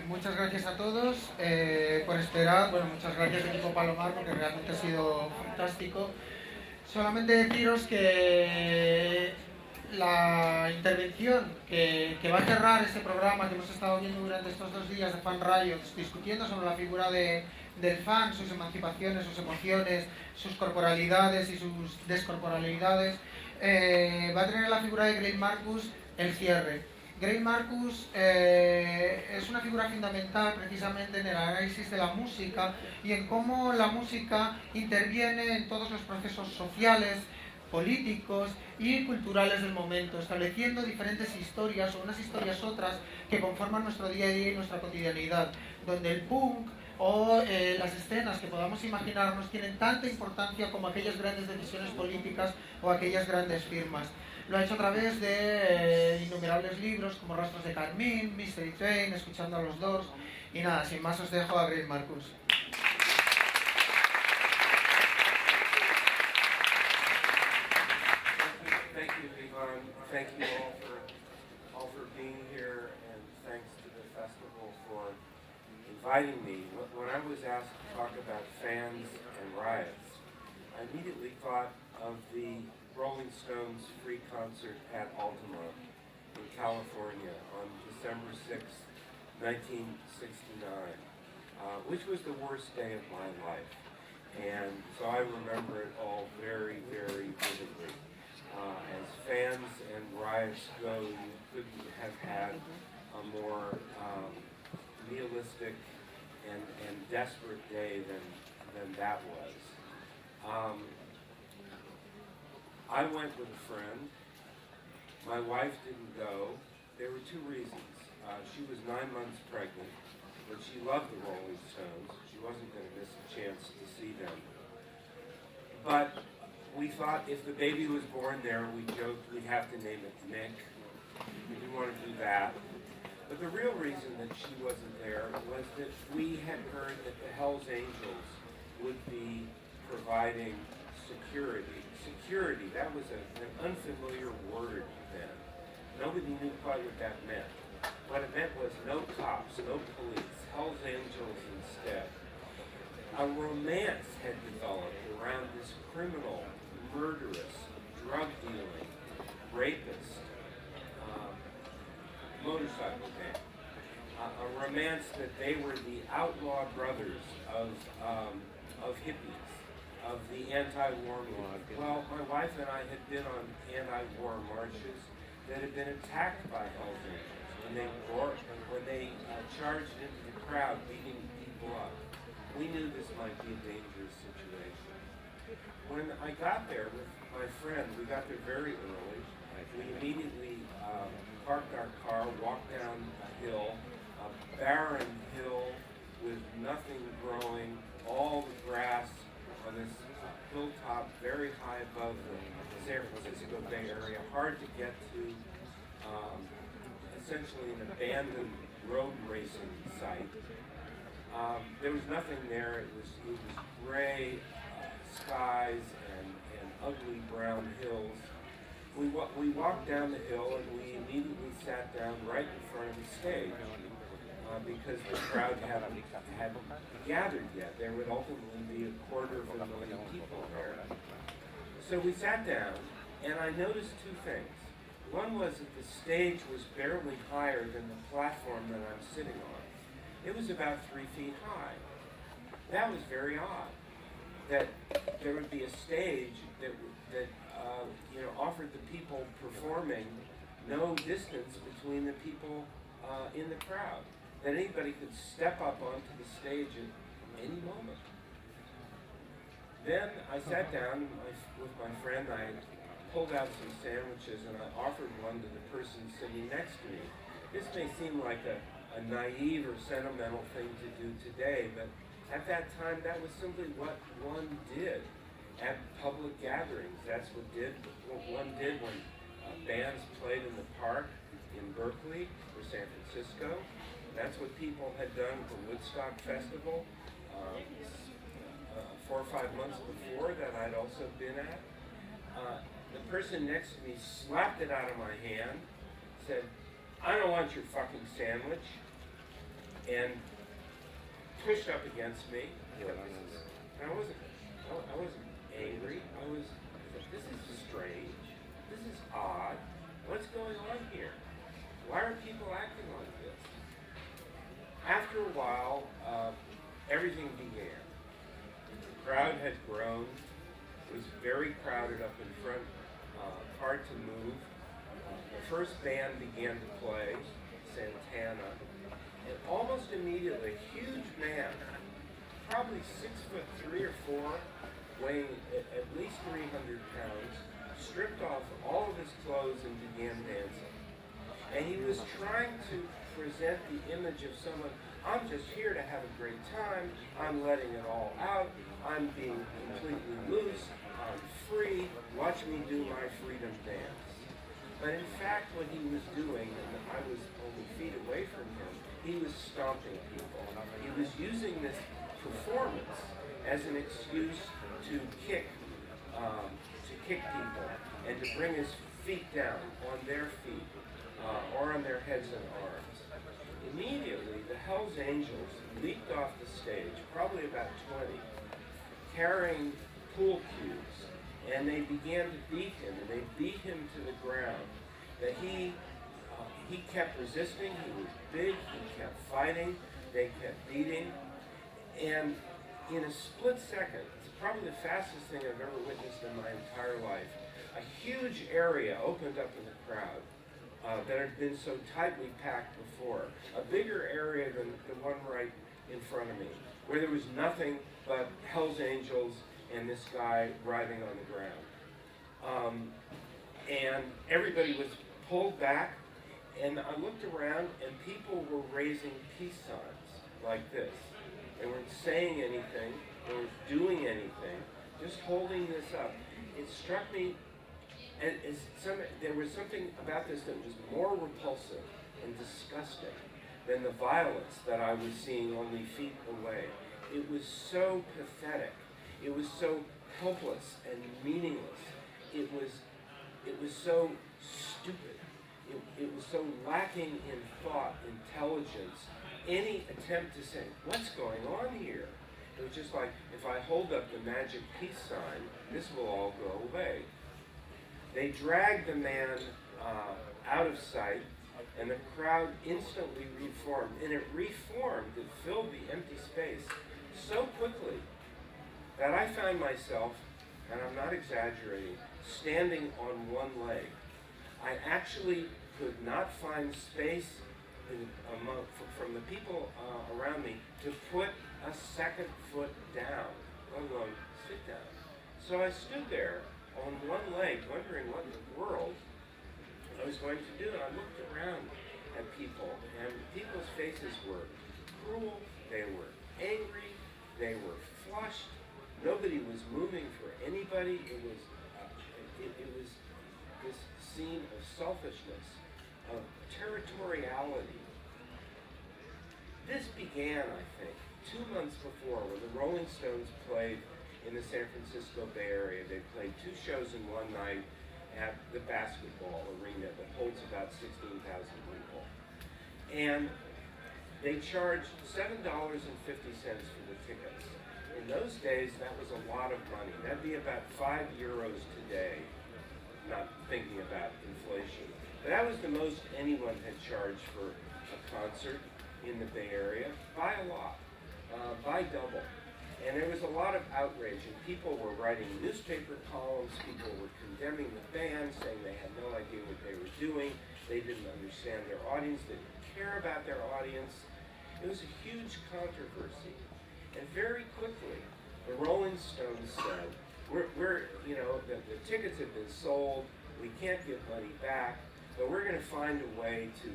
Muchas gracias a todos por esperar. Bueno, muchas gracias equipo Palomar porque realmente ha sido fantástico. Solamente deciros que la intervención que va a cerrar este programa que hemos estado viendo durante estos 2 días de Fan Riots, discutiendo sobre la figura del fan, sus emancipaciones, sus emociones, sus corporalidades y sus descorporalidades, va a tener la figura de Greil Marcus el cierre. Greil Marcus es una figura fundamental precisamente en el análisis de la música y en cómo la música interviene en todos los procesos sociales, políticos y culturales del momento, estableciendo diferentes historias o unas historias otras que conforman nuestro día a día y nuestra cotidianidad, donde el punk o las escenas que podamos imaginarnos tienen tanta importancia como aquellas grandes decisiones políticas o aquellas grandes firmas. Lo ha hecho a través de innumerables libros como Rastros de Carmín, Mystery Train, Escuchando a los Doors. Y nada, sin más os dejo a Greil Marcus. Thank you, Ivan. Thank you all for being here, and thanks to the festival for inviting me. When I was asked to talk about fans and riots, I immediately thought of the Rolling Stones free concert at Altamont in California on December 6, 1969, which was the worst day of my life. And so I remember it all very, very vividly. As fans and riots go, you couldn't have had a more nihilistic and desperate day than that was. I went with a friend. My wife didn't go. There were two reasons. She was 9 months pregnant, but she loved the Rolling Stones. She wasn't going to miss a chance to see them. But we thought if the baby was born there, we joked we'd have to name it Nick. We didn't want to do that. But the real reason that she wasn't there was that we had heard that the Hells Angels would be providing security. Security, that was an unfamiliar word then. Nobody knew quite what that meant. What it meant was no cops, no police, Hells Angels instead. A romance had developed around this criminal, murderous, drug-dealing, rapist, motorcycle gang. A romance that they were the outlaw brothers of hippies, of the anti-war movement. Well, my wife and I had been on anti-war marches that had been attacked by Hells Angels when they charged into the crowd, beating people up. We knew this might be a dangerous situation. When I got there with my friend, we got there very early. We immediately parked our car, walked down a hill, a barren hill with nothing growing, all the grass on this hilltop very high above the San Francisco Bay Area, hard to get to, essentially an abandoned road racing site. There was nothing there. It was gray skies and ugly brown hills. We walked down the hill and we immediately sat down right in front of the stage because the crowd hadn't gathered yet. There would ultimately be 250,000 people there. So we sat down and I noticed two things. One was that the stage was barely higher than the platform that I'm sitting on. It was about 3 feet high. That was very odd. That there would be a stage that offered the people performing no distance between the people in the crowd. That anybody could step up onto the stage at any moment. Then I sat down with my friend. I pulled out some sandwiches and I offered one to the person sitting next to me. This may seem like a naive or sentimental thing to do today, but at that time that was simply what one did at public gatherings. That's what one did when bands played in the park in Berkeley or San Francisco. That's what people had done for Woodstock Festival 4 or 5 months before that I'd also been at. The person next to me slapped it out of my hand, said, "I don't want your fucking sandwich." and pushed up against me. And I wasn't angry. This is strange. This is odd. What's going on here? Why are people acting like this? After a while, everything began. The crowd had grown. It was very crowded up in front, hard to move. The first band began to play, Santana, and almost immediately, a huge man, probably 6'3" or 4", weighing at least 300 pounds, stripped off all of his clothes and began dancing. And he was trying to present the image of someone, I'm just here to have a great time, I'm letting it all out, I'm being completely loose, I'm free, watch me do my freedom dance. But in fact, what he was doing, and I was only feet away from him, he was stomping people. He was using this performance as an excuse to kick people and to bring his feet down on their feet or on their heads and arms. Immediately, the Hells Angels leaped off the stage, probably about 20, carrying pool cues, and they began to beat him, and they beat him to the ground. That he kept resisting, he was big, he kept fighting, they kept beating, and in a split second, it's probably the fastest thing I've ever witnessed in my entire life, a huge area opened up in the crowd that had been so tightly packed before, a bigger area than the one right in front of me, where there was nothing but Hells Angels and this guy writhing on the ground. And everybody was pulled back, and I looked around, and people were raising peace signs like this. They weren't saying anything, they weren't doing anything, just holding this up. It struck me as there was something about this that was more repulsive and disgusting than the violence that I was seeing only feet away. It was so pathetic. It was so helpless and meaningless. It was so stupid. It was so lacking in thought, intelligence, any attempt to say, what's going on here? It was just like, if I hold up the magic peace sign, this will all go away. They dragged the man out of sight, and the crowd instantly reformed. And it reformed, it filled the empty space so quickly that I found myself, and I'm not exaggerating, standing on one leg. I actually could not find space from the people around me to put a second foot down, let alone sit down. So I stood there on one leg, wondering what in the world I was going to do. And I looked around at people, and people's faces were cruel, they were angry, they were flushed. Nobody was moving for anybody. It was this scene of selfishness, of territoriality. This began, I think, 2 months before, when the Rolling Stones played in the San Francisco Bay Area. They played 2 shows in one night at the basketball arena that holds about 16,000 people. And they charged $7.50 for the tickets. In those days, that was a lot of money. That'd be about €5 today, not thinking about inflation. But that was the most anyone had charged for a concert in the Bay Area, by a lot, by double. And there was a lot of outrage, and people were writing newspaper columns, people were condemning the band, saying they had no idea what they were doing, they didn't understand their audience, they didn't care about their audience. It was a huge controversy. And very quickly, the Rolling Stones said, the tickets have been sold, we can't give money back, but we're going to find a way to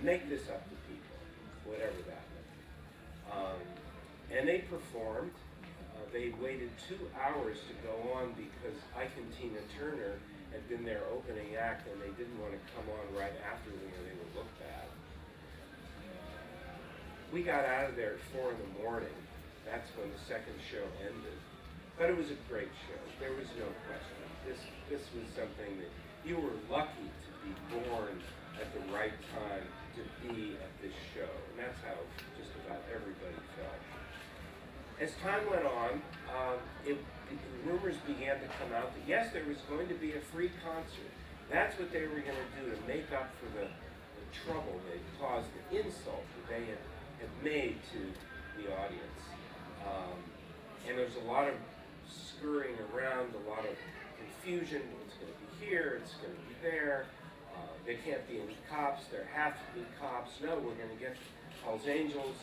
make this up to people, whatever that meant. And they performed. They waited 2 hours to go on because Ike and Tina Turner had been their opening act, and they didn't want to come on right after them or they would look bad. We got out of there at 4 in the morning. That's when the second show ended. But it was a great show. There was no question. This was something that you were lucky to be born at the right time to be at this show. And that's how everybody felt. As time went on, rumors began to come out that yes, there was going to be a free concert. That's what they were going to do to make up for the trouble they caused, the insult that they had made to the audience. And there's a lot of scurrying around, a lot of confusion. It's going to be here, it's going to be there. There can't be any cops, there have to be cops. No, we're going to get Hells Angels.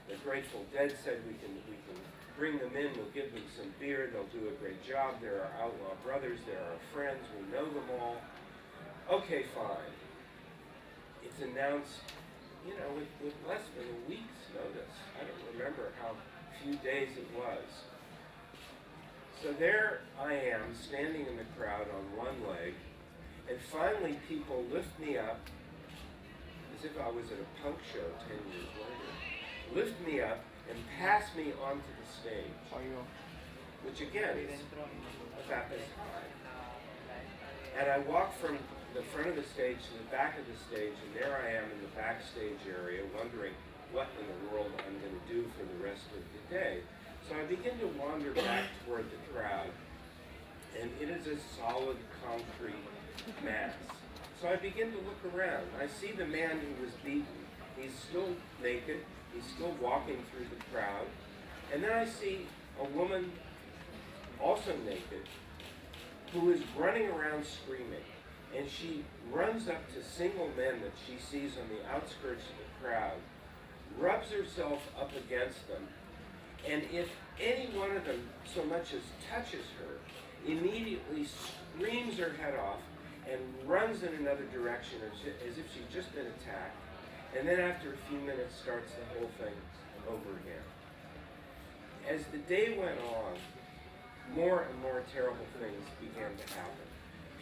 The Grateful Dead said we can bring them in, we'll give them some beer, they'll do a great job. They're our outlaw brothers, they're our friends, we know them all. Okay, fine. It's announced, with less than a week's notice. I don't remember how few days it was. So there I am, standing in the crowd on one leg, and finally people lift me up, as if I was at a punk show 10 years later, lift me up and pass me onto the stage, which again is about this high. And I walk from the front of the stage to the back of the stage, and there I am in the backstage area, wondering what in the world I'm going to do for the rest of the day. So I begin to wander back toward the crowd, and it is a solid concrete mass. So I begin to look around. I see the man who was beaten. He's still naked. He's still walking through the crowd. And then I see a woman, also naked, who is running around screaming. And she runs up to single men that she sees on the outskirts of the crowd, rubs herself up against them, and if any one of them so much as touches her, immediately screams her head off and runs in another direction as if she'd just been attacked, and then after a few minutes starts the whole thing over again. As the day went on, more and more terrible things began to happen.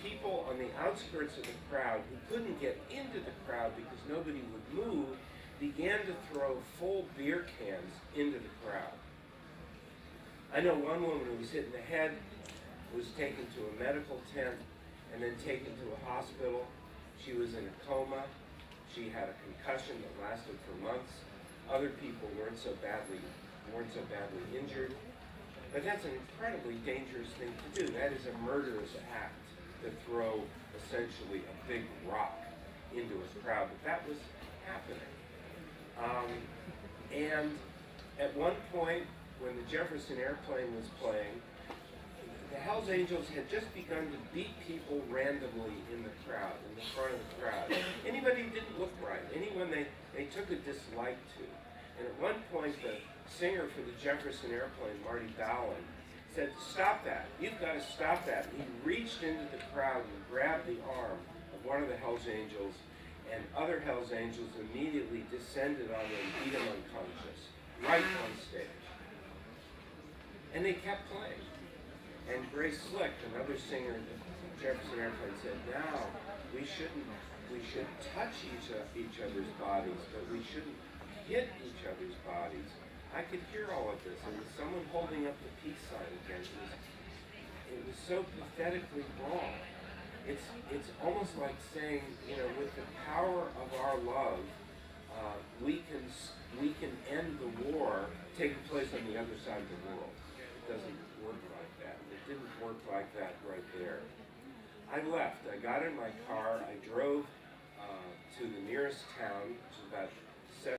People on the outskirts of the crowd who couldn't get into the crowd because nobody would move began to throw full beer cans into the crowd. I know one woman who was hit in the head, was taken to a medical tent, and then taken to a hospital. She was in a coma. She had a concussion that lasted for months. Other people weren't so badly injured. But that's an incredibly dangerous thing to do. That is a murderous act, to throw essentially a big rock into a crowd. But that was happening. And at one point, when the Jefferson Airplane was playing, the Hells Angels had just begun to beat people randomly in the crowd, in the front of the crowd. Anybody who didn't look right, anyone they took a dislike to. And at one point, the singer for the Jefferson Airplane, Marty Ballin, said, "Stop that, you've got to stop that." And he reached into the crowd and grabbed the arm of one of the Hells Angels, and other Hells Angels immediately descended on him and beat him unconscious, right on stage. And they kept playing. And Grace Slick, another singer of the Jefferson Airplane, said, "Now, we should touch each other's bodies, but we shouldn't hit each other's bodies." I could hear all of this. It was someone holding up the peace sign again. It was so pathetically wrong. It's almost like saying, with the power of our love, we can end the war taking place on the other side of the world. It doesn't work like that. It didn't work like that right there. I left. I got in my car. I drove to the nearest town, which is about